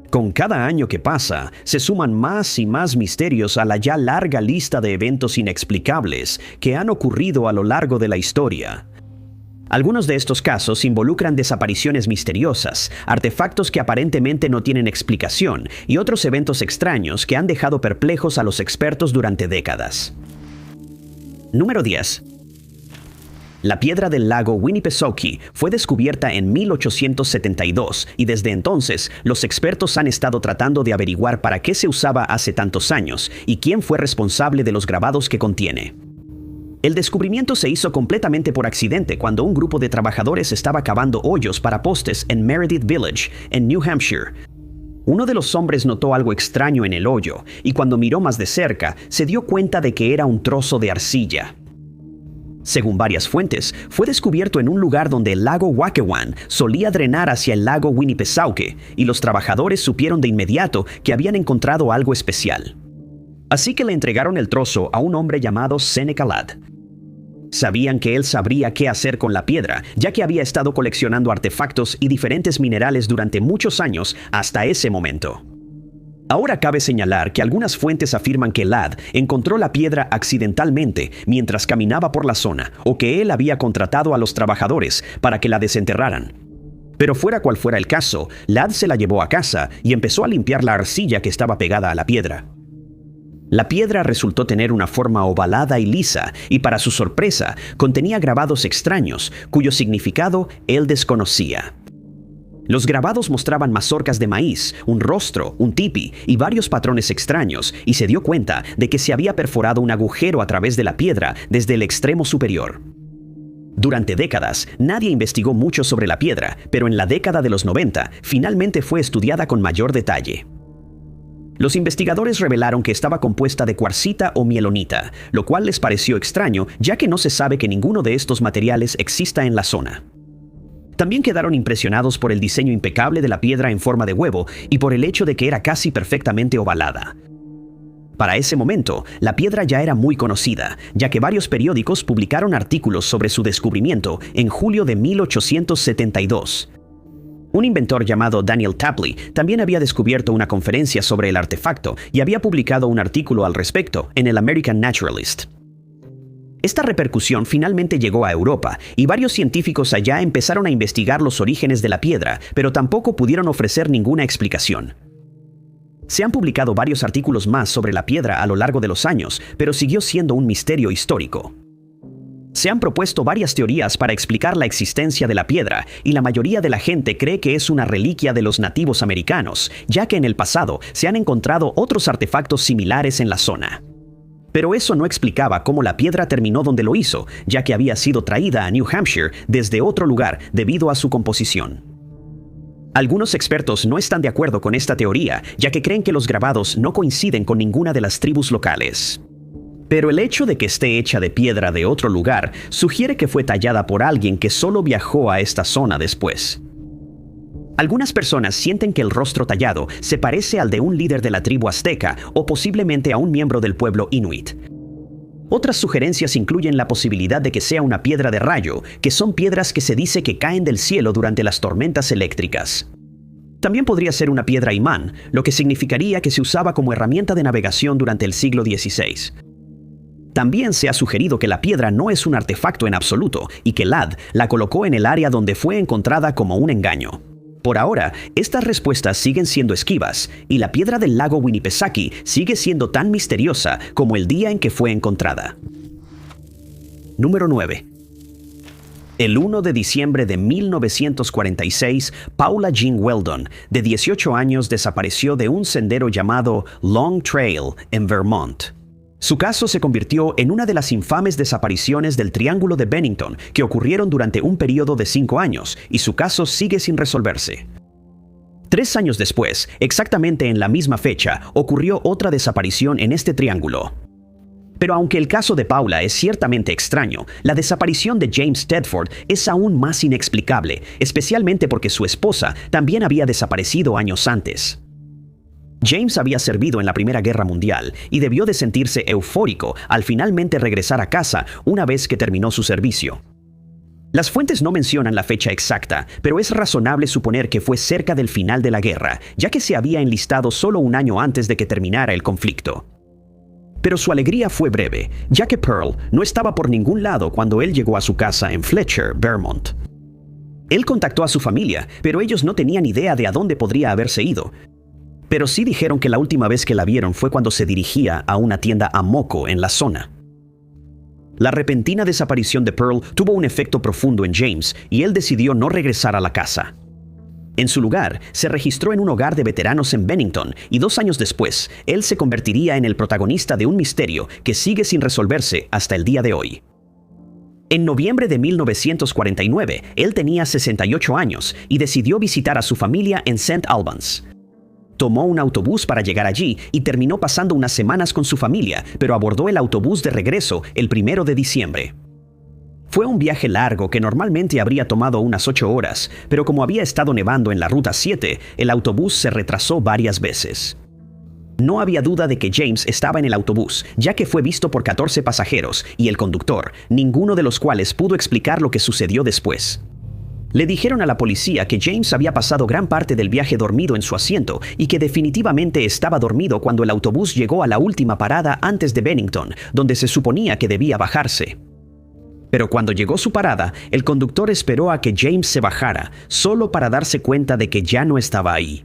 Con cada año que pasa, se suman más y más misterios a la ya larga lista de eventos inexplicables que han ocurrido a lo largo de la historia. Algunos de estos casos involucran desapariciones misteriosas, artefactos que aparentemente no tienen explicación y otros eventos extraños que han dejado perplejos a los expertos durante décadas. Número 10. La piedra del lago Winnipesaukee fue descubierta en 1872 y desde entonces los expertos han estado tratando de averiguar para qué se usaba hace tantos años y quién fue responsable de los grabados que contiene. El descubrimiento se hizo completamente por accidente cuando un grupo de trabajadores estaba cavando hoyos para postes en Meredith Village, en New Hampshire. Uno de los hombres notó algo extraño en el hoyo y cuando miró más de cerca se dio cuenta de que era un trozo de arcilla. Según varias fuentes, fue descubierto en un lugar donde el lago Wakewan solía drenar hacia el lago Winnipesaukee y los trabajadores supieron de inmediato que habían encontrado algo especial. Así que le entregaron el trozo a un hombre llamado Seneca Ladd. Sabían que él sabría qué hacer con la piedra, ya que había estado coleccionando artefactos y diferentes minerales durante muchos años hasta ese momento. Ahora cabe señalar que algunas fuentes afirman que Ladd encontró la piedra accidentalmente mientras caminaba por la zona o que él había contratado a los trabajadores para que la desenterraran. Pero fuera cual fuera el caso, Ladd se la llevó a casa y empezó a limpiar la arcilla que estaba pegada a la piedra. La piedra resultó tener una forma ovalada y lisa y para su sorpresa contenía grabados extraños cuyo significado él desconocía. Los grabados mostraban mazorcas de maíz, un rostro, un tipi y varios patrones extraños, y se dio cuenta de que se había perforado un agujero a través de la piedra desde el extremo superior. Durante décadas, nadie investigó mucho sobre la piedra, pero en la década de los 90, finalmente fue estudiada con mayor detalle. Los investigadores revelaron que estaba compuesta de cuarcita o mielonita, lo cual les pareció extraño, ya que no se sabe que ninguno de estos materiales exista en la zona. También quedaron impresionados por el diseño impecable de la piedra en forma de huevo y por el hecho de que era casi perfectamente ovalada. Para ese momento, la piedra ya era muy conocida, ya que varios periódicos publicaron artículos sobre su descubrimiento en julio de 1872. Un inventor llamado Daniel Tapley también había descubierto una conferencia sobre el artefacto y había publicado un artículo al respecto en el American Naturalist. Esta repercusión finalmente llegó a Europa y varios científicos allá empezaron a investigar los orígenes de la piedra, pero tampoco pudieron ofrecer ninguna explicación. Se han publicado varios artículos más sobre la piedra a lo largo de los años, pero siguió siendo un misterio histórico. Se han propuesto varias teorías para explicar la existencia de la piedra y la mayoría de la gente cree que es una reliquia de los nativos americanos, ya que en el pasado se han encontrado otros artefactos similares en la zona. Pero eso no explicaba cómo la piedra terminó donde lo hizo, ya que había sido traída a New Hampshire desde otro lugar debido a su composición. Algunos expertos no están de acuerdo con esta teoría, ya que creen que los grabados no coinciden con ninguna de las tribus locales. Pero el hecho de que esté hecha de piedra de otro lugar sugiere que fue tallada por alguien que solo viajó a esta zona después. Algunas personas sienten que el rostro tallado se parece al de un líder de la tribu azteca o posiblemente a un miembro del pueblo inuit. Otras sugerencias incluyen la posibilidad de que sea una piedra de rayo, que son piedras que se dice que caen del cielo durante las tormentas eléctricas. También podría ser una piedra imán, lo que significaría que se usaba como herramienta de navegación durante el siglo XVI. También se ha sugerido que la piedra no es un artefacto en absoluto y que Ladd la colocó en el área donde fue encontrada como un engaño. Por ahora, estas respuestas siguen siendo esquivas y la piedra del lago Winnipesaukee sigue siendo tan misteriosa como el día en que fue encontrada. Número 9. El 1 de diciembre de 1946, Paula Jean Weldon, de 18 años, desapareció de un sendero llamado Long Trail en Vermont. Su caso se convirtió en una de las infames desapariciones del Triángulo de Bennington que ocurrieron durante un periodo de 5 años, y su caso sigue sin resolverse. 3 años después, exactamente en la misma fecha, ocurrió otra desaparición en este triángulo. Pero aunque el caso de Paula es ciertamente extraño, la desaparición de James Tedford es aún más inexplicable, especialmente porque su esposa también había desaparecido años antes. James había servido en la Primera Guerra Mundial y debió de sentirse eufórico al finalmente regresar a casa una vez que terminó su servicio. Las fuentes no mencionan la fecha exacta, pero es razonable suponer que fue cerca del final de la guerra, ya que se había enlistado solo un año antes de que terminara el conflicto. Pero su alegría fue breve, ya que Pearl no estaba por ningún lado cuando él llegó a su casa en Fletcher, Vermont. Él contactó a su familia, pero ellos no tenían idea de a dónde podría haberse ido. Pero sí dijeron que la última vez que la vieron fue cuando se dirigía a una tienda Amoco en la zona. La repentina desaparición de Pearl tuvo un efecto profundo en James y él decidió no regresar a la casa. En su lugar, se registró en un hogar de veteranos en Bennington y 2 años después, él se convertiría en el protagonista de un misterio que sigue sin resolverse hasta el día de hoy. En noviembre de 1949, él tenía 68 años y decidió visitar a su familia en St. Albans. Tomó un autobús para llegar allí y terminó pasando unas semanas con su familia, pero abordó el autobús de regreso el 1 de diciembre. Fue un viaje largo que normalmente habría tomado unas 8 horas, pero como había estado nevando en la Ruta 7, el autobús se retrasó varias veces. No había duda de que James estaba en el autobús, ya que fue visto por 14 pasajeros y el conductor, ninguno de los cuales pudo explicar lo que sucedió después. Le dijeron a la policía que James había pasado gran parte del viaje dormido en su asiento y que definitivamente estaba dormido cuando el autobús llegó a la última parada antes de Bennington, donde se suponía que debía bajarse. Pero cuando llegó su parada, el conductor esperó a que James se bajara, solo para darse cuenta de que ya no estaba ahí.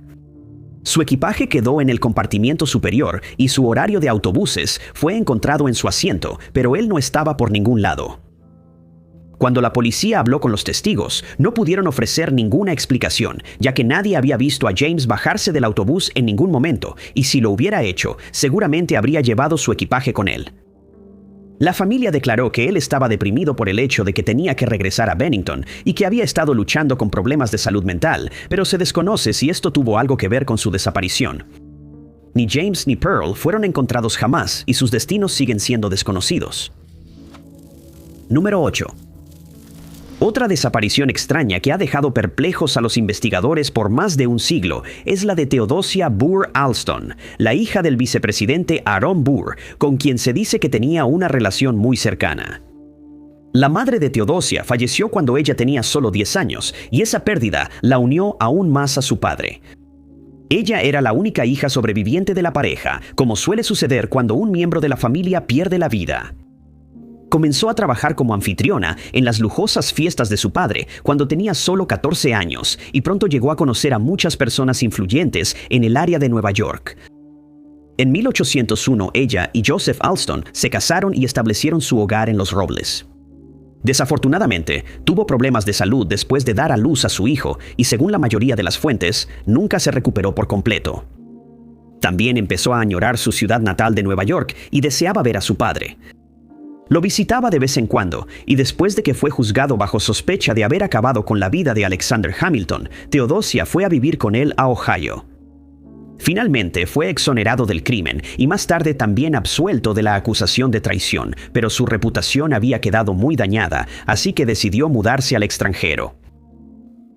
Su equipaje quedó en el compartimiento superior y su horario de autobuses fue encontrado en su asiento, pero él no estaba por ningún lado. Cuando la policía habló con los testigos, no pudieron ofrecer ninguna explicación, ya que nadie había visto a James bajarse del autobús en ningún momento, y si lo hubiera hecho, seguramente habría llevado su equipaje con él. La familia declaró que él estaba deprimido por el hecho de que tenía que regresar a Bennington y que había estado luchando con problemas de salud mental, pero se desconoce si esto tuvo algo que ver con su desaparición. Ni James ni Pearl fueron encontrados jamás y sus destinos siguen siendo desconocidos. Número 8. Otra desaparición extraña que ha dejado perplejos a los investigadores por más de un siglo es la de Theodosia Burr Alston, la hija del vicepresidente Aaron Burr, con quien se dice que tenía una relación muy cercana. La madre de Theodosia falleció cuando ella tenía solo 10 años, y esa pérdida la unió aún más a su padre. Ella era la única hija sobreviviente de la pareja, como suele suceder cuando un miembro de la familia pierde la vida. Comenzó a trabajar como anfitriona en las lujosas fiestas de su padre cuando tenía solo 14 años y pronto llegó a conocer a muchas personas influyentes en el área de Nueva York. En 1801 ella y Joseph Alston se casaron y establecieron su hogar en Los Robles. Desafortunadamente, tuvo problemas de salud después de dar a luz a su hijo y según la mayoría de las fuentes, nunca se recuperó por completo. También empezó a añorar su ciudad natal de Nueva York y deseaba ver a su padre. Lo visitaba de vez en cuando, y después de que fue juzgado bajo sospecha de haber acabado con la vida de Alexander Hamilton, Theodosia fue a vivir con él a Ohio. Finalmente fue exonerado del crimen y más tarde también absuelto de la acusación de traición, pero su reputación había quedado muy dañada, así que decidió mudarse al extranjero.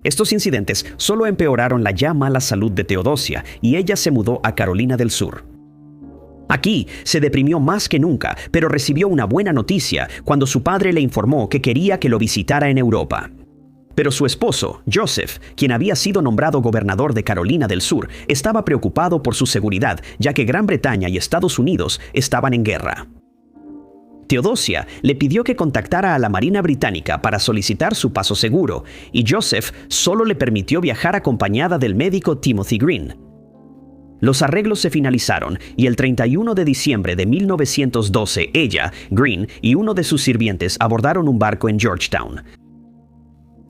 Estos incidentes solo empeoraron la ya mala salud de Theodosia y ella se mudó a Carolina del Sur. Aquí se deprimió más que nunca, pero recibió una buena noticia cuando su padre le informó que quería que lo visitara en Europa. Pero su esposo, Joseph, quien había sido nombrado gobernador de Carolina del Sur, estaba preocupado por su seguridad, ya que Gran Bretaña y Estados Unidos estaban en guerra. Theodosia le pidió que contactara a la Marina Británica para solicitar su paso seguro, y Joseph solo le permitió viajar acompañada del médico Timothy Green. Los arreglos se finalizaron y el 31 de diciembre de 1912 ella, Green y uno de sus sirvientes abordaron un barco en Georgetown.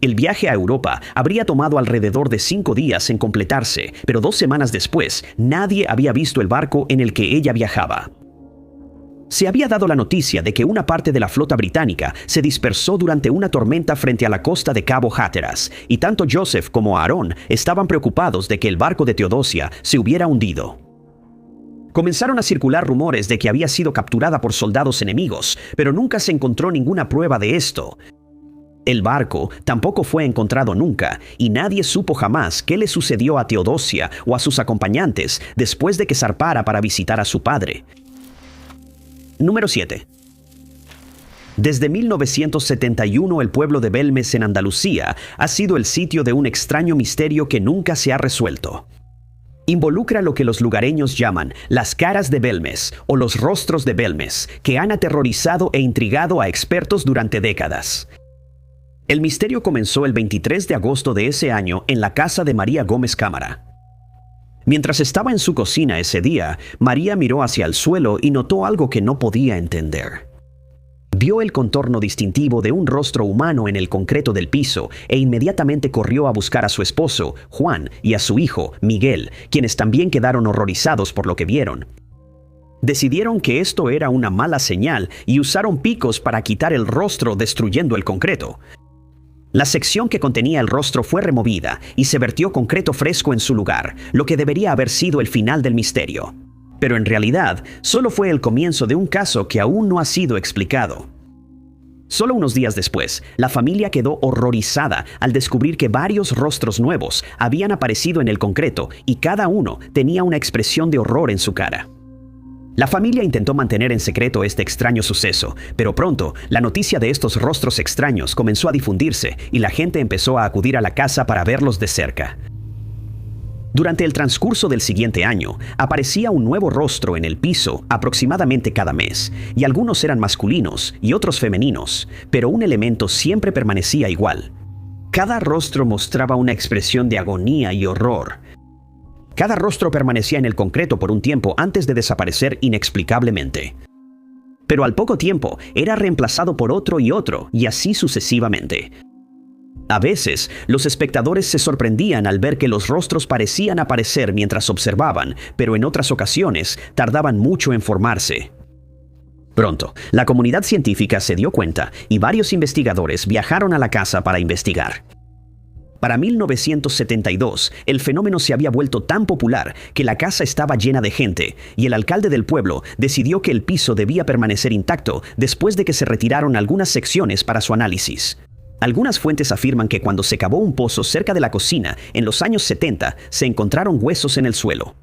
El viaje a Europa habría tomado alrededor de 5 días en completarse, pero 2 semanas después nadie había visto el barco en el que ella viajaba. Se había dado la noticia de que una parte de la flota británica se dispersó durante una tormenta frente a la costa de Cabo Hatteras, y tanto Joseph como Aaron estaban preocupados de que el barco de Theodosia se hubiera hundido. Comenzaron a circular rumores de que había sido capturada por soldados enemigos, pero nunca se encontró ninguna prueba de esto. El barco tampoco fue encontrado nunca, y nadie supo jamás qué le sucedió a Theodosia o a sus acompañantes después de que zarpara para visitar a su padre. Número 7. Desde 1971 el pueblo de Belmez en Andalucía ha sido el sitio de un extraño misterio que nunca se ha resuelto. Involucra lo que los lugareños llaman las caras de Belmez o los rostros de Belmez, que han aterrorizado e intrigado a expertos durante décadas. El misterio comenzó el 23 de agosto de ese año en la casa de María Gómez Cámara. Mientras estaba en su cocina ese día, María miró hacia el suelo y notó algo que no podía entender. Vio el contorno distintivo de un rostro humano en el concreto del piso e inmediatamente corrió a buscar a su esposo, Juan, y a su hijo, Miguel, quienes también quedaron horrorizados por lo que vieron. Decidieron que esto era una mala señal y usaron picos para quitar el rostro destruyendo el concreto. La sección que contenía el rostro fue removida y se vertió concreto fresco en su lugar, lo que debería haber sido el final del misterio. Pero en realidad, solo fue el comienzo de un caso que aún no ha sido explicado. Solo unos días después, la familia quedó horrorizada al descubrir que varios rostros nuevos habían aparecido en el concreto y cada uno tenía una expresión de horror en su cara. La familia intentó mantener en secreto este extraño suceso, pero pronto la noticia de estos rostros extraños comenzó a difundirse y la gente empezó a acudir a la casa para verlos de cerca. Durante el transcurso del siguiente año, aparecía un nuevo rostro en el piso aproximadamente cada mes, y algunos eran masculinos y otros femeninos, pero un elemento siempre permanecía igual. Cada rostro mostraba una expresión de agonía y horror. Cada rostro permanecía en el concreto por un tiempo antes de desaparecer inexplicablemente. Pero al poco tiempo era reemplazado por otro y así sucesivamente. A veces, los espectadores se sorprendían al ver que los rostros parecían aparecer mientras observaban, pero en otras ocasiones tardaban mucho en formarse. Pronto, la comunidad científica se dio cuenta y varios investigadores viajaron a la casa para investigar. Para 1972, el fenómeno se había vuelto tan popular que la casa estaba llena de gente y el alcalde del pueblo decidió que el piso debía permanecer intacto después de que se retiraron algunas secciones para su análisis. Algunas fuentes afirman que cuando se cavó un pozo cerca de la cocina en los años 70, se encontraron huesos en el suelo.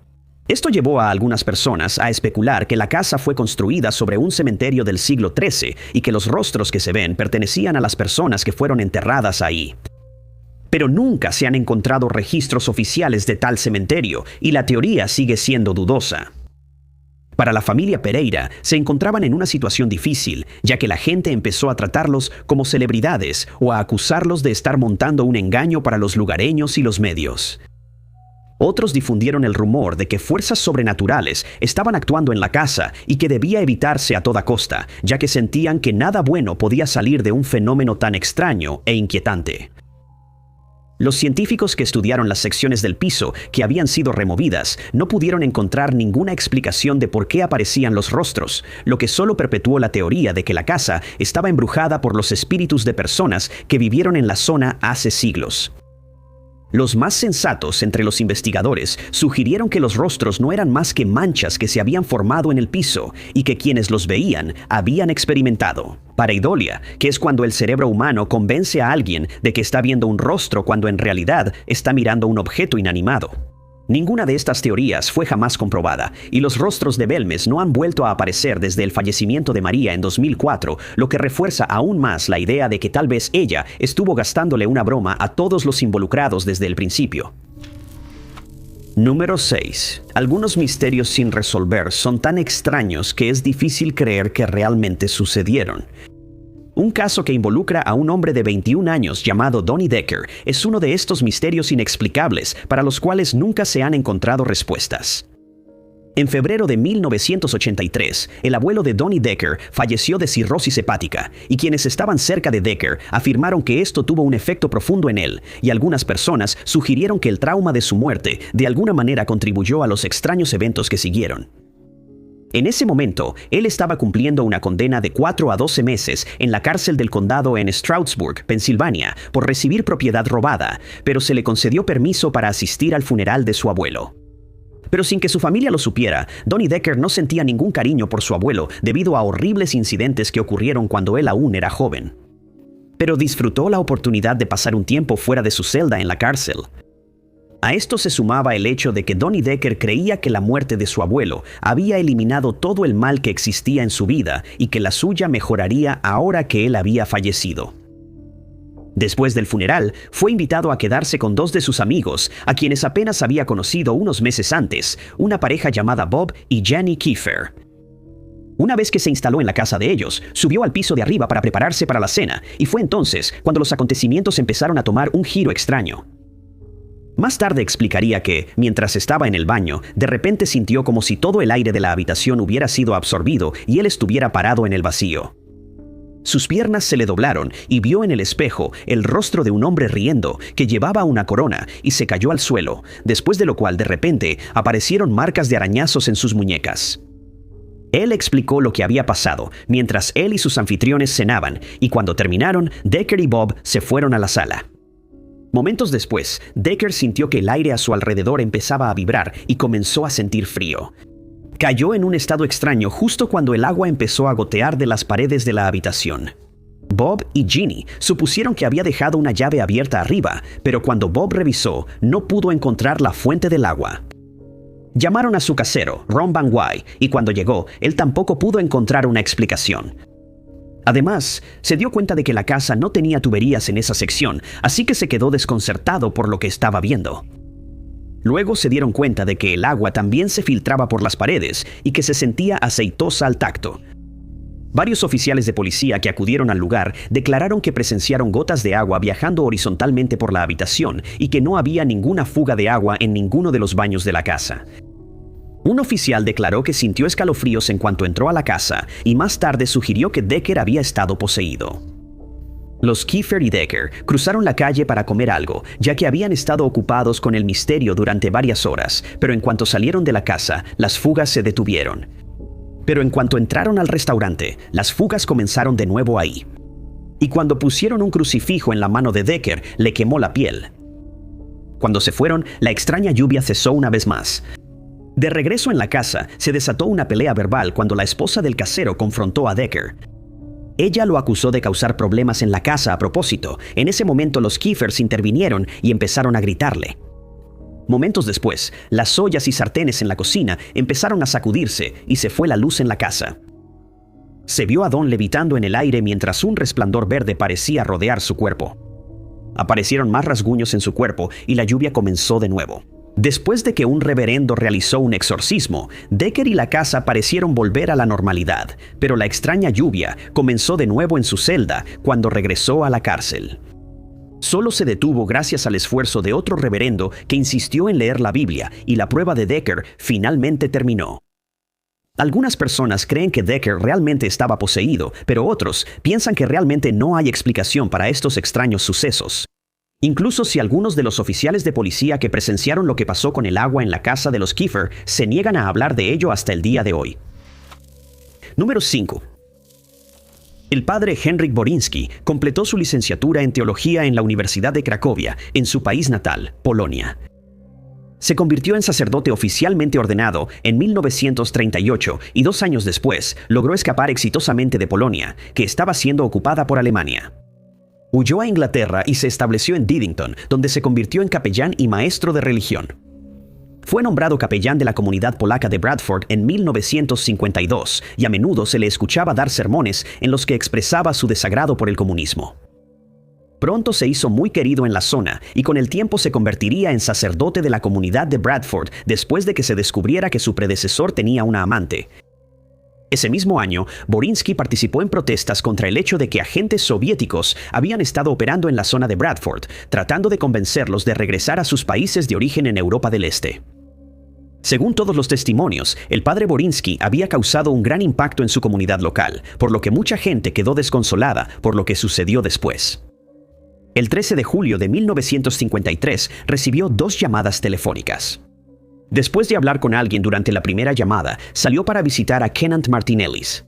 Esto llevó a algunas personas a especular que la casa fue construida sobre un cementerio del siglo XIII y que los rostros que se ven pertenecían a las personas que fueron enterradas ahí. Pero nunca se han encontrado registros oficiales de tal cementerio y la teoría sigue siendo dudosa. Para la familia Pereira se encontraban en una situación difícil, ya que la gente empezó a tratarlos como celebridades o a acusarlos de estar montando un engaño para los lugareños y los medios. Otros difundieron el rumor de que fuerzas sobrenaturales estaban actuando en la casa y que debía evitarse a toda costa, ya que sentían que nada bueno podía salir de un fenómeno tan extraño e inquietante. Los científicos que estudiaron las secciones del piso que habían sido removidas no pudieron encontrar ninguna explicación de por qué aparecían los rostros, lo que solo perpetuó la teoría de que la casa estaba embrujada por los espíritus de personas que vivieron en la zona hace siglos. Los más sensatos entre los investigadores sugirieron que los rostros no eran más que manchas que se habían formado en el piso y que quienes los veían habían experimentado pareidolia, que es cuando el cerebro humano convence a alguien de que está viendo un rostro cuando en realidad está mirando un objeto inanimado. Ninguna de estas teorías fue jamás comprobada y los rostros de Belmez no han vuelto a aparecer desde el fallecimiento de María en 2004, lo que refuerza aún más la idea de que tal vez ella estuvo gastándole una broma a todos los involucrados desde el principio. Número 6. Algunos misterios sin resolver son tan extraños que es difícil creer que realmente sucedieron. Un caso que involucra a un hombre de 21 años llamado Donnie Decker es uno de estos misterios inexplicables para los cuales nunca se han encontrado respuestas. En febrero de 1983, el abuelo de Donnie Decker falleció de cirrosis hepática, y quienes estaban cerca de Decker afirmaron que esto tuvo un efecto profundo en él, y algunas personas sugirieron que el trauma de su muerte de alguna manera contribuyó a los extraños eventos que siguieron. En ese momento, él estaba cumpliendo una condena de 4 a 12 meses en la cárcel del condado en Stroudsburg, Pensilvania, por recibir propiedad robada, pero se le concedió permiso para asistir al funeral de su abuelo. Pero sin que su familia lo supiera, Donnie Decker no sentía ningún cariño por su abuelo debido a horribles incidentes que ocurrieron cuando él aún era joven. Pero disfrutó la oportunidad de pasar un tiempo fuera de su celda en la cárcel. A esto se sumaba el hecho de que Donnie Decker creía que la muerte de su abuelo había eliminado todo el mal que existía en su vida y que la suya mejoraría ahora que él había fallecido. Después del funeral, fue invitado a quedarse con dos de sus amigos, a quienes apenas había conocido unos meses antes, una pareja llamada Bob y Jenny Kiefer. Una vez que se instaló en la casa de ellos, subió al piso de arriba para prepararse para la cena, y fue entonces cuando los acontecimientos empezaron a tomar un giro extraño. Más tarde explicaría que, mientras estaba en el baño, de repente sintió como si todo el aire de la habitación hubiera sido absorbido y él estuviera parado en el vacío. Sus piernas se le doblaron y vio en el espejo el rostro de un hombre riendo que llevaba una corona y se cayó al suelo, después de lo cual de repente aparecieron marcas de arañazos en sus muñecas. Él explicó lo que había pasado mientras él y sus anfitriones cenaban, y cuando terminaron, Decker y Bob se fueron a la sala. Momentos después, Decker sintió que el aire a su alrededor empezaba a vibrar y comenzó a sentir frío. Cayó en un estado extraño justo cuando el agua empezó a gotear de las paredes de la habitación. Bob y Ginny supusieron que había dejado una llave abierta arriba, pero cuando Bob revisó, no pudo encontrar la fuente del agua. Llamaron a su casero, Ron Van Wy, y cuando llegó, él tampoco pudo encontrar una explicación. Además, se dio cuenta de que la casa no tenía tuberías en esa sección, así que se quedó desconcertado por lo que estaba viendo. Luego se dieron cuenta de que el agua también se filtraba por las paredes y que se sentía aceitosa al tacto. Varios oficiales de policía que acudieron al lugar declararon que presenciaron gotas de agua viajando horizontalmente por la habitación y que no había ninguna fuga de agua en ninguno de los baños de la casa. Un oficial declaró que sintió escalofríos en cuanto entró a la casa y más tarde sugirió que Decker había estado poseído. Los Kiefer y Decker cruzaron la calle para comer algo, ya que habían estado ocupados con el misterio durante varias horas, pero en cuanto salieron de la casa, las fugas se detuvieron. Pero en cuanto entraron al restaurante, las fugas comenzaron de nuevo ahí. Y cuando pusieron un crucifijo en la mano de Decker, le quemó la piel. Cuando se fueron, la extraña lluvia cesó una vez más. De regreso en la casa, se desató una pelea verbal cuando la esposa del casero confrontó a Decker. Ella lo acusó de causar problemas en la casa a propósito. En ese momento los Kiefers intervinieron y empezaron a gritarle. Momentos después, las ollas y sartenes en la cocina empezaron a sacudirse y se fue la luz en la casa. Se vio a Don levitando en el aire mientras un resplandor verde parecía rodear su cuerpo. Aparecieron más rasguños en su cuerpo y la lluvia comenzó de nuevo. Después de que un reverendo realizó un exorcismo, Decker y la casa parecieron volver a la normalidad, pero la extraña lluvia comenzó de nuevo en su celda cuando regresó a la cárcel. Solo se detuvo gracias al esfuerzo de otro reverendo que insistió en leer la Biblia y la prueba de Decker finalmente terminó. Algunas personas creen que Decker realmente estaba poseído, pero otros piensan que realmente no hay explicación para estos extraños sucesos. Incluso si algunos de los oficiales de policía que presenciaron lo que pasó con el agua en la casa de los Kiefer se niegan a hablar de ello hasta el día de hoy. Número 5. El padre Henryk Boriński completó su licenciatura en teología en la Universidad de Cracovia, en su país natal, Polonia. Se convirtió en sacerdote oficialmente ordenado en 1938 y 2 años después logró escapar exitosamente de Polonia, que estaba siendo ocupada por Alemania. Huyó a Inglaterra y se estableció en Diddington, donde se convirtió en capellán y maestro de religión. Fue nombrado capellán de la comunidad polaca de Bradford en 1952 y a menudo se le escuchaba dar sermones en los que expresaba su desagrado por el comunismo. Pronto se hizo muy querido en la zona y con el tiempo se convertiría en sacerdote de la comunidad de Bradford después de que se descubriera que su predecesor tenía una amante. Ese mismo año, Boriński participó en protestas contra el hecho de que agentes soviéticos habían estado operando en la zona de Bradford, tratando de convencerlos de regresar a sus países de origen en Europa del Este. Según todos los testimonios, el padre Boriński había causado un gran impacto en su comunidad local, por lo que mucha gente quedó desconsolada por lo que sucedió después. El 13 de julio de 1953 recibió 2 llamadas telefónicas. Después de hablar con alguien durante la primera llamada, salió para visitar a Kenneth Martinellis.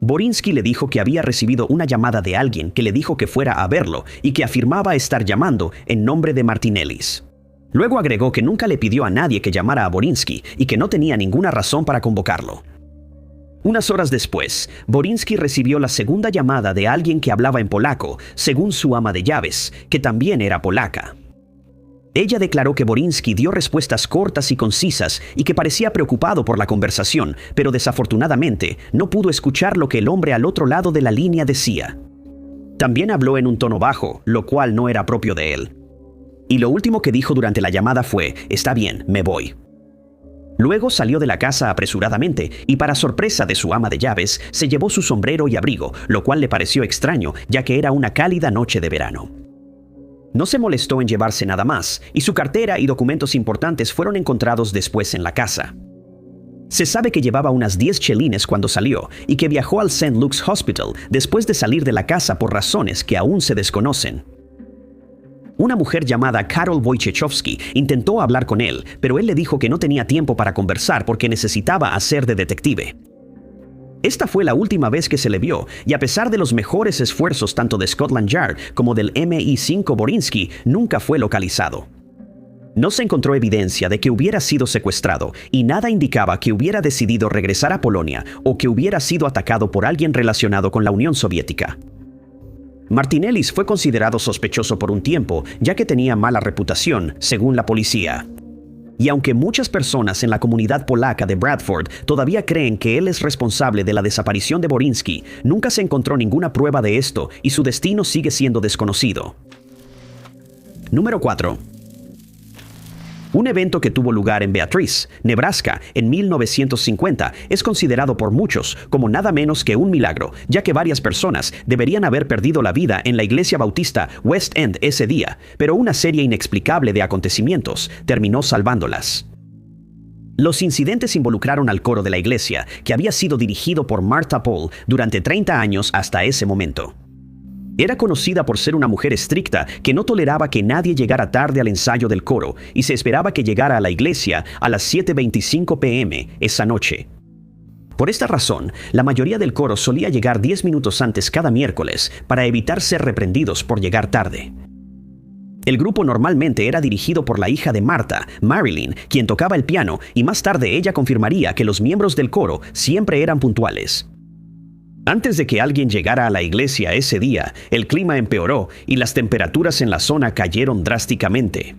Boriński le dijo que había recibido una llamada de alguien que le dijo que fuera a verlo y que afirmaba estar llamando en nombre de Martinellis. Luego agregó que nunca le pidió a nadie que llamara a Boriński y que no tenía ninguna razón para convocarlo. Unas horas después, Boriński recibió la segunda llamada de alguien que hablaba en polaco, según su ama de llaves, que también era polaca. Ella declaró que Borinsky dio respuestas cortas y concisas y que parecía preocupado por la conversación, pero desafortunadamente no pudo escuchar lo que el hombre al otro lado de la línea decía. También habló en un tono bajo, lo cual no era propio de él. Y lo último que dijo durante la llamada fue: «Está bien, me voy». Luego salió de la casa apresuradamente y, para sorpresa de su ama de llaves, se llevó su sombrero y abrigo, lo cual le pareció extraño, ya que era una cálida noche de verano. No se molestó en llevarse nada más, y su cartera y documentos importantes fueron encontrados después en la casa. Se sabe que llevaba unas 10 chelines cuando salió y que viajó al St. Luke's Hospital después de salir de la casa por razones que aún se desconocen. Una mujer llamada Karol Wojciechowski intentó hablar con él, pero él le dijo que no tenía tiempo para conversar porque necesitaba hacer de detective. Esta fue la última vez que se le vio, y a pesar de los mejores esfuerzos tanto de Scotland Yard como del MI5, Borinsky nunca fue localizado. No se encontró evidencia de que hubiera sido secuestrado, y nada indicaba que hubiera decidido regresar a Polonia o que hubiera sido atacado por alguien relacionado con la Unión Soviética. Martinellis fue considerado sospechoso por un tiempo, ya que tenía mala reputación, según la policía. Y aunque muchas personas en la comunidad polaca de Bradford todavía creen que él es responsable de la desaparición de Borinsky, nunca se encontró ninguna prueba de esto y su destino sigue siendo desconocido. Número 4. Un evento que tuvo lugar en Beatrice, Nebraska, en 1950, es considerado por muchos como nada menos que un milagro, ya que varias personas deberían haber perdido la vida en la iglesia bautista West End ese día, pero una serie inexplicable de acontecimientos terminó salvándolas. Los incidentes involucraron al coro de la iglesia, que había sido dirigido por Martha Paul durante 30 años hasta ese momento. Era conocida por ser una mujer estricta que no toleraba que nadie llegara tarde al ensayo del coro y se esperaba que llegara a la iglesia a las 7:25 p.m. esa noche. Por esta razón, la mayoría del coro solía llegar 10 minutos antes cada miércoles para evitar ser reprendidos por llegar tarde. El grupo normalmente era dirigido por la hija de Martha, Marilyn, quien tocaba el piano, y más tarde ella confirmaría que los miembros del coro siempre eran puntuales. Antes de que alguien llegara a la iglesia ese día, el clima empeoró y las temperaturas en la zona cayeron drásticamente.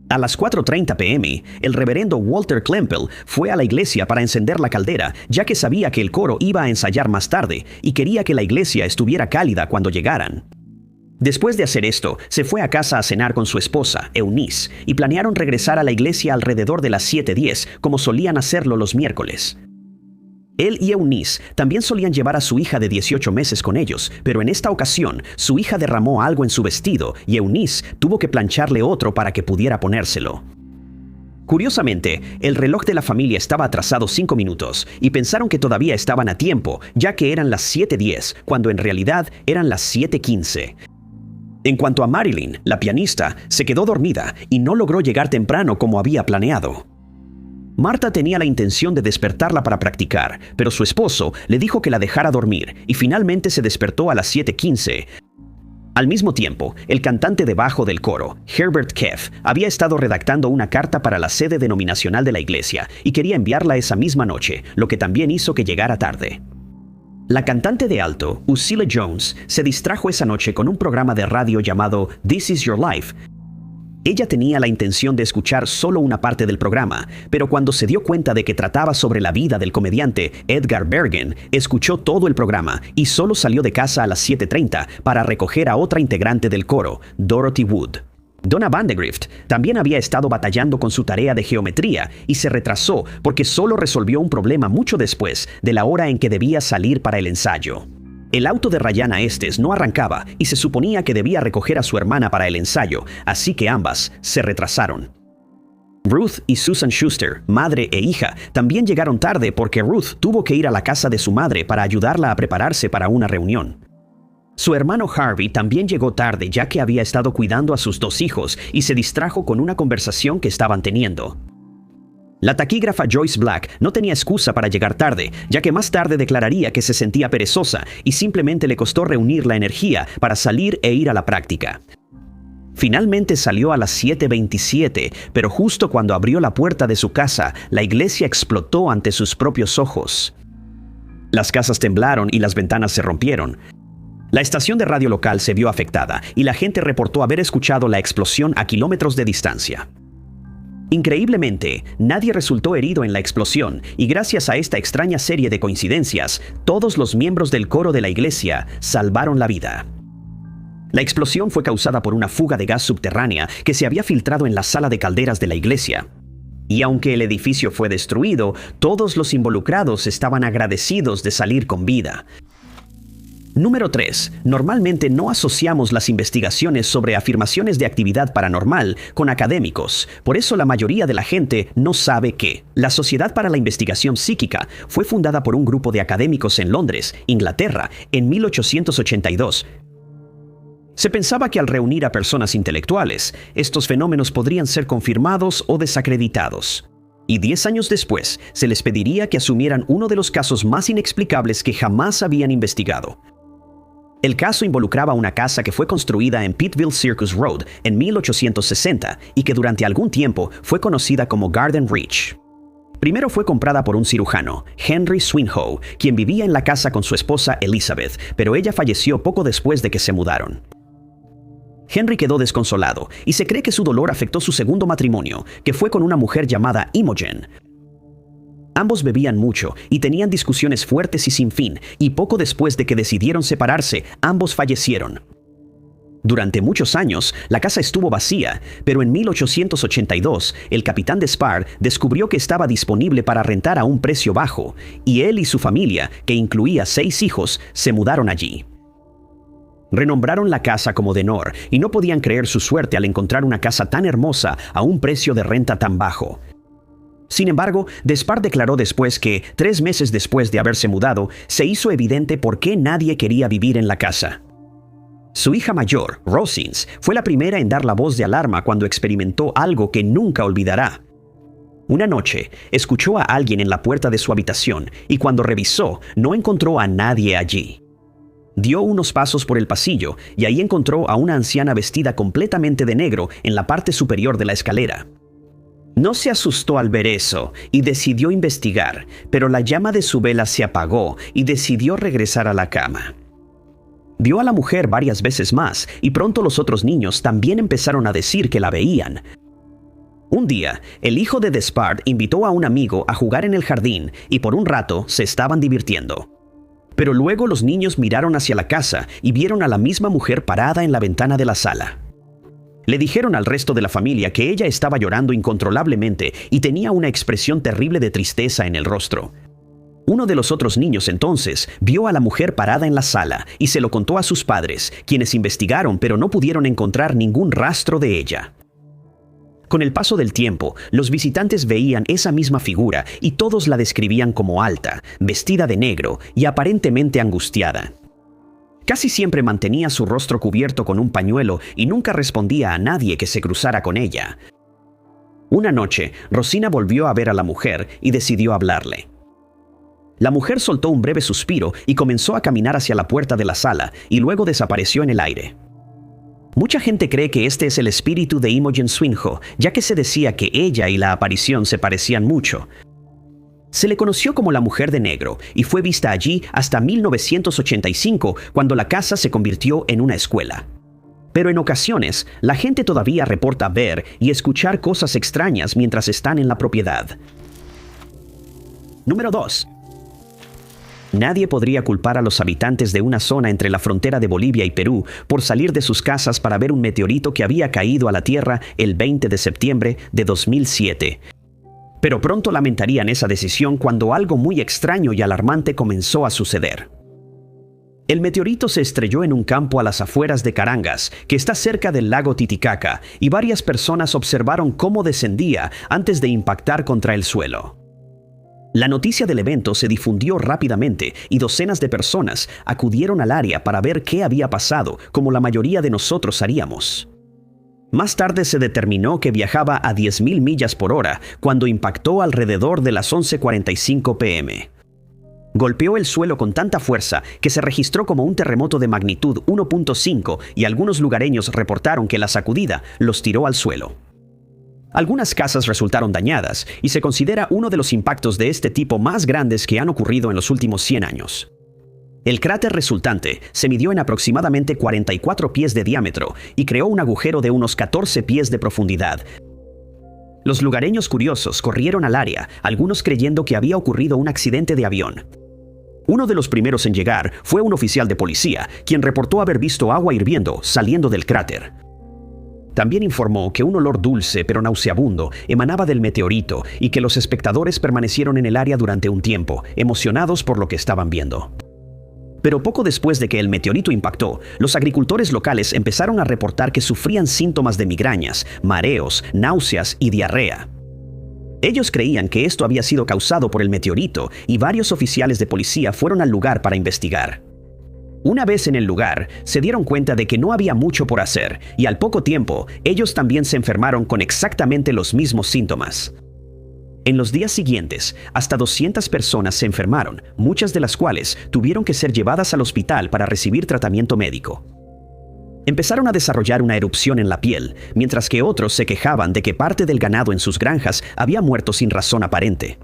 A las 4:30 p.m., el reverendo Walter Klempel fue a la iglesia para encender la caldera, ya que sabía que el coro iba a ensayar más tarde y quería que la iglesia estuviera cálida cuando llegaran. Después de hacer esto, se fue a casa a cenar con su esposa, Eunice, y planearon regresar a la iglesia alrededor de las 7:10, como solían hacerlo los miércoles. Él y Eunice también solían llevar a su hija de 18 meses con ellos, pero en esta ocasión su hija derramó algo en su vestido y Eunice tuvo que plancharle otro para que pudiera ponérselo. Curiosamente, el reloj de la familia estaba atrasado 5 minutos y pensaron que todavía estaban a tiempo, ya que eran las 7:10, cuando en realidad eran las 7:15. En cuanto a Marilyn, la pianista, se quedó dormida y no logró llegar temprano como había planeado. Martha tenía la intención de despertarla para practicar, pero su esposo le dijo que la dejara dormir y finalmente se despertó a las 7:15. Al mismo tiempo, el cantante de bajo del coro, Herbert Keff, había estado redactando una carta para la sede denominacional de la iglesia y quería enviarla esa misma noche, lo que también hizo que llegara tarde. La cantante de alto, Ursula Jones, se distrajo esa noche con un programa de radio llamado This Is Your Life. Ella tenía la intención de escuchar solo una parte del programa, pero cuando se dio cuenta de que trataba sobre la vida del comediante Edgar Bergen, escuchó todo el programa y solo salió de casa a las 7:30 para recoger a otra integrante del coro, Dorothy Wood. Donna Vandegrift también había estado batallando con su tarea de geometría y se retrasó porque solo resolvió un problema mucho después de la hora en que debía salir para el ensayo. El auto de Rayana Estes no arrancaba y se suponía que debía recoger a su hermana para el ensayo, así que ambas se retrasaron. Ruth y Susan Schuster, madre e hija, también llegaron tarde porque Ruth tuvo que ir a la casa de su madre para ayudarla a prepararse para una reunión. Su hermano Harvey también llegó tarde ya que había estado cuidando a sus 2 hijos y se distrajo con una conversación que estaban teniendo. La taquígrafa Joyce Black no tenía excusa para llegar tarde, ya que más tarde declararía que se sentía perezosa y simplemente le costó reunir la energía para salir e ir a la práctica. Finalmente salió a las 7:27, pero justo cuando abrió la puerta de su casa, la iglesia explotó ante sus propios ojos. Las casas temblaron y las ventanas se rompieron. La estación de radio local se vio afectada y la gente reportó haber escuchado la explosión a kilómetros de distancia. Increíblemente, nadie resultó herido en la explosión y gracias a esta extraña serie de coincidencias, todos los miembros del coro de la iglesia salvaron la vida. La explosión fue causada por una fuga de gas subterránea que se había filtrado en la sala de calderas de la iglesia. Y aunque el edificio fue destruido, todos los involucrados estaban agradecidos de salir con vida. Número 3. Normalmente no asociamos las investigaciones sobre afirmaciones de actividad paranormal con académicos. Por eso la mayoría de la gente no sabe que la Sociedad para la Investigación Psíquica fue fundada por un grupo de académicos en Londres, Inglaterra, en 1882. Se pensaba que al reunir a personas intelectuales, estos fenómenos podrían ser confirmados o desacreditados. Y 10 años después, se les pediría que asumieran uno de los casos más inexplicables que jamás habían investigado. El caso involucraba una casa que fue construida en Pittville Circus Road en 1860 y que durante algún tiempo fue conocida como Garden Ridge. Primero fue comprada por un cirujano, Henry Swinhoe, quien vivía en la casa con su esposa Elizabeth, pero ella falleció poco después de que se mudaron. Henry quedó desconsolado y se cree que su dolor afectó su segundo matrimonio, que fue con una mujer llamada Imogen. Ambos bebían mucho y tenían discusiones fuertes y sin fin, y poco después de que decidieron separarse, ambos fallecieron. Durante muchos años, la casa estuvo vacía, pero en 1882, el capitán Despard descubrió que estaba disponible para rentar a un precio bajo, y él y su familia, que incluía 6 hijos, se mudaron allí. Renombraron la casa como Denor y no podían creer su suerte al encontrar una casa tan hermosa a un precio de renta tan bajo. Sin embargo, Despard declaró después que, 3 meses después de haberse mudado, se hizo evidente por qué nadie quería vivir en la casa. Su hija mayor, Rosins, fue la primera en dar la voz de alarma cuando experimentó algo que nunca olvidará. Una noche, escuchó a alguien en la puerta de su habitación y cuando revisó, no encontró a nadie allí. Dio unos pasos por el pasillo y ahí encontró a una anciana vestida completamente de negro en la parte superior de la escalera. No se asustó al ver eso y decidió investigar, pero la llama de su vela se apagó y decidió regresar a la cama. Vio a la mujer varias veces más y pronto los otros niños también empezaron a decir que la veían. Un día, el hijo de Despard invitó a un amigo a jugar en el jardín y por un rato se estaban divirtiendo. Pero luego los niños miraron hacia la casa y vieron a la misma mujer parada en la ventana de la sala. Le dijeron al resto de la familia que ella estaba llorando incontrolablemente y tenía una expresión terrible de tristeza en el rostro. Uno de los otros niños entonces vio a la mujer parada en la sala y se lo contó a sus padres, quienes investigaron pero no pudieron encontrar ningún rastro de ella. Con el paso del tiempo, los visitantes veían esa misma figura y todos la describían como alta, vestida de negro y aparentemente angustiada. Casi siempre mantenía su rostro cubierto con un pañuelo y nunca respondía a nadie que se cruzara con ella. Una noche, Rosina volvió a ver a la mujer y decidió hablarle. La mujer soltó un breve suspiro y comenzó a caminar hacia la puerta de la sala y luego desapareció en el aire. Mucha gente cree que este es el espíritu de Imogen Swinhoe, ya que se decía que ella y la aparición se parecían mucho. Se le conoció como la Mujer de Negro y fue vista allí hasta 1985, cuando la casa se convirtió en una escuela. Pero en ocasiones, la gente todavía reporta ver y escuchar cosas extrañas mientras están en la propiedad. Número 2. Nadie podría culpar a los habitantes de una zona entre la frontera de Bolivia y Perú por salir de sus casas para ver un meteorito que había caído a la Tierra el 20 de septiembre de 2007. Pero pronto lamentarían esa decisión cuando algo muy extraño y alarmante comenzó a suceder. El meteorito se estrelló en un campo a las afueras de Carangas, que está cerca del lago Titicaca, y varias personas observaron cómo descendía antes de impactar contra el suelo. La noticia del evento se difundió rápidamente y docenas de personas acudieron al área para ver qué había pasado, como la mayoría de nosotros haríamos. Más tarde se determinó que viajaba a 10.000 millas por hora cuando impactó alrededor de las 11:45 p.m. Golpeó el suelo con tanta fuerza que se registró como un terremoto de magnitud 1.5 y algunos lugareños reportaron que la sacudida los tiró al suelo. Algunas casas resultaron dañadas y se considera uno de los impactos de este tipo más grandes que han ocurrido en los últimos 100 años. El cráter resultante se midió en aproximadamente 44 pies de diámetro y creó un agujero de unos 14 pies de profundidad. Los lugareños curiosos corrieron al área, algunos creyendo que había ocurrido un accidente de avión. Uno de los primeros en llegar fue un oficial de policía, quien reportó haber visto agua hirviendo saliendo del cráter. También informó que un olor dulce pero nauseabundo emanaba del meteorito y que los espectadores permanecieron en el área durante un tiempo, emocionados por lo que estaban viendo. Pero poco después de que el meteorito impactó, los agricultores locales empezaron a reportar que sufrían síntomas de migrañas, mareos, náuseas y diarrea. Ellos creían que esto había sido causado por el meteorito y varios oficiales de policía fueron al lugar para investigar. Una vez en el lugar, se dieron cuenta de que no había mucho por hacer y al poco tiempo, ellos también se enfermaron con exactamente los mismos síntomas. En los días siguientes, hasta 200 personas se enfermaron, muchas de las cuales tuvieron que ser llevadas al hospital para recibir tratamiento médico. Empezaron a desarrollar una erupción en la piel, mientras que otros se quejaban de que parte del ganado en sus granjas había muerto sin razón aparente.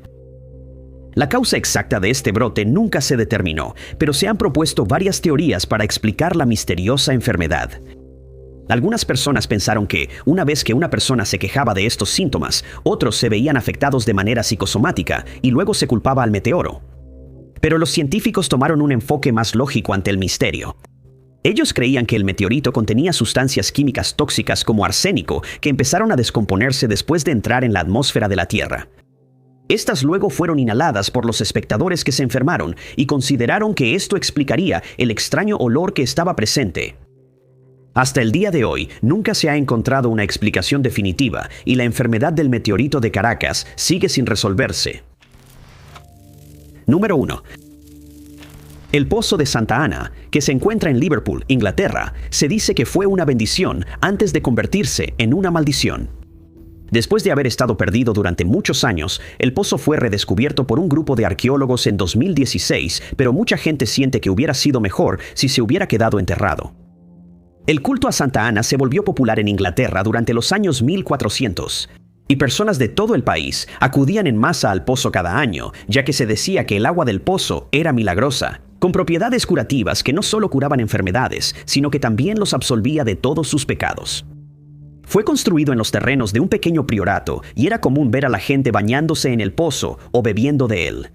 La causa exacta de este brote nunca se determinó, pero se han propuesto varias teorías para explicar la misteriosa enfermedad. Algunas personas pensaron que, una vez que una persona se quejaba de estos síntomas, otros se veían afectados de manera psicosomática y luego se culpaba al meteoro. Pero los científicos tomaron un enfoque más lógico ante el misterio. Ellos creían que el meteorito contenía sustancias químicas tóxicas como arsénico que empezaron a descomponerse después de entrar en la atmósfera de la Tierra. Estas luego fueron inhaladas por los espectadores que se enfermaron y consideraron que esto explicaría el extraño olor que estaba presente. Hasta el día de hoy, nunca se ha encontrado una explicación definitiva y la enfermedad del meteorito de Caracas sigue sin resolverse. Número 1. El Pozo de Santa Ana, que se encuentra en Liverpool, Inglaterra, se dice que fue una bendición antes de convertirse en una maldición. Después de haber estado perdido durante muchos años, el pozo fue redescubierto por un grupo de arqueólogos en 2016, pero mucha gente siente que hubiera sido mejor si se hubiera quedado enterrado. El culto a Santa Ana se volvió popular en Inglaterra durante los años 1400, y personas de todo el país acudían en masa al pozo cada año, ya que se decía que el agua del pozo era milagrosa, con propiedades curativas que no solo curaban enfermedades, sino que también los absolvía de todos sus pecados. Fue construido en los terrenos de un pequeño priorato y era común ver a la gente bañándose en el pozo o bebiendo de él.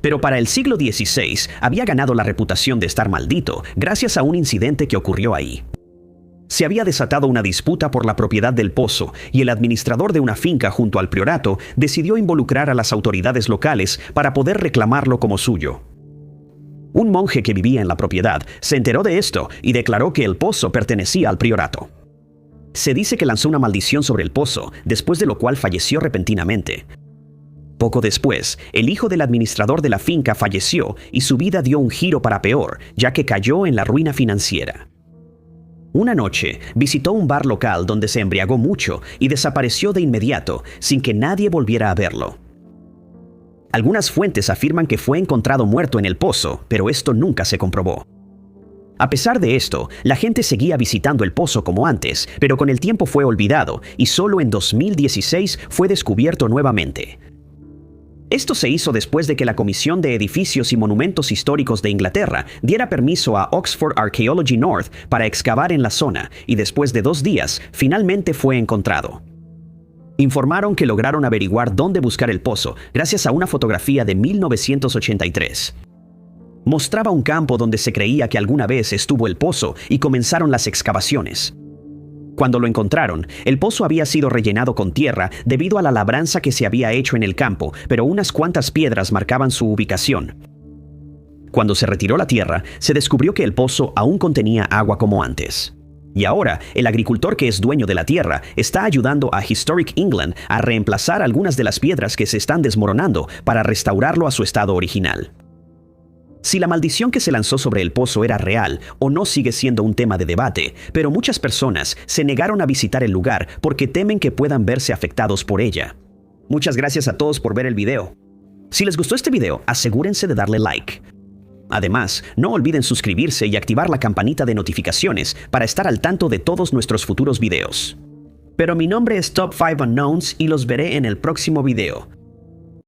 Pero para el siglo XVI había ganado la reputación de estar maldito gracias a un incidente que ocurrió ahí. Se había desatado una disputa por la propiedad del pozo y el administrador de una finca junto al priorato decidió involucrar a las autoridades locales para poder reclamarlo como suyo. Un monje que vivía en la propiedad se enteró de esto y declaró que el pozo pertenecía al priorato. Se dice que lanzó una maldición sobre el pozo, después de lo cual falleció repentinamente. Poco después, el hijo del administrador de la finca falleció y su vida dio un giro para peor, ya que cayó en la ruina financiera. Una noche, visitó un bar local donde se embriagó mucho y desapareció de inmediato, sin que nadie volviera a verlo. Algunas fuentes afirman que fue encontrado muerto en el pozo, pero esto nunca se comprobó. A pesar de esto, la gente seguía visitando el pozo como antes, pero con el tiempo fue olvidado y solo en 2016 fue descubierto nuevamente. Esto se hizo después de que la Comisión de Edificios y Monumentos Históricos de Inglaterra diera permiso a Oxford Archaeology North para excavar en la zona y después de 2 días, finalmente fue encontrado. Informaron que lograron averiguar dónde buscar el pozo gracias a una fotografía de 1983. Mostraba un campo donde se creía que alguna vez estuvo el pozo y comenzaron las excavaciones. Cuando lo encontraron, el pozo había sido rellenado con tierra debido a la labranza que se había hecho en el campo, pero unas cuantas piedras marcaban su ubicación. Cuando se retiró la tierra, se descubrió que el pozo aún contenía agua como antes. Y ahora, el agricultor que es dueño de la tierra está ayudando a Historic England a reemplazar algunas de las piedras que se están desmoronando para restaurarlo a su estado original. Si la maldición que se lanzó sobre el pozo era real o no sigue siendo un tema de debate, pero muchas personas se negaron a visitar el lugar porque temen que puedan verse afectados por ella. Muchas gracias a todos por ver el video. Si les gustó este video, asegúrense de darle like. Además, no olviden suscribirse y activar la campanita de notificaciones para estar al tanto de todos nuestros futuros videos. Pero mi nombre es Top 5 Unknowns y los veré en el próximo video.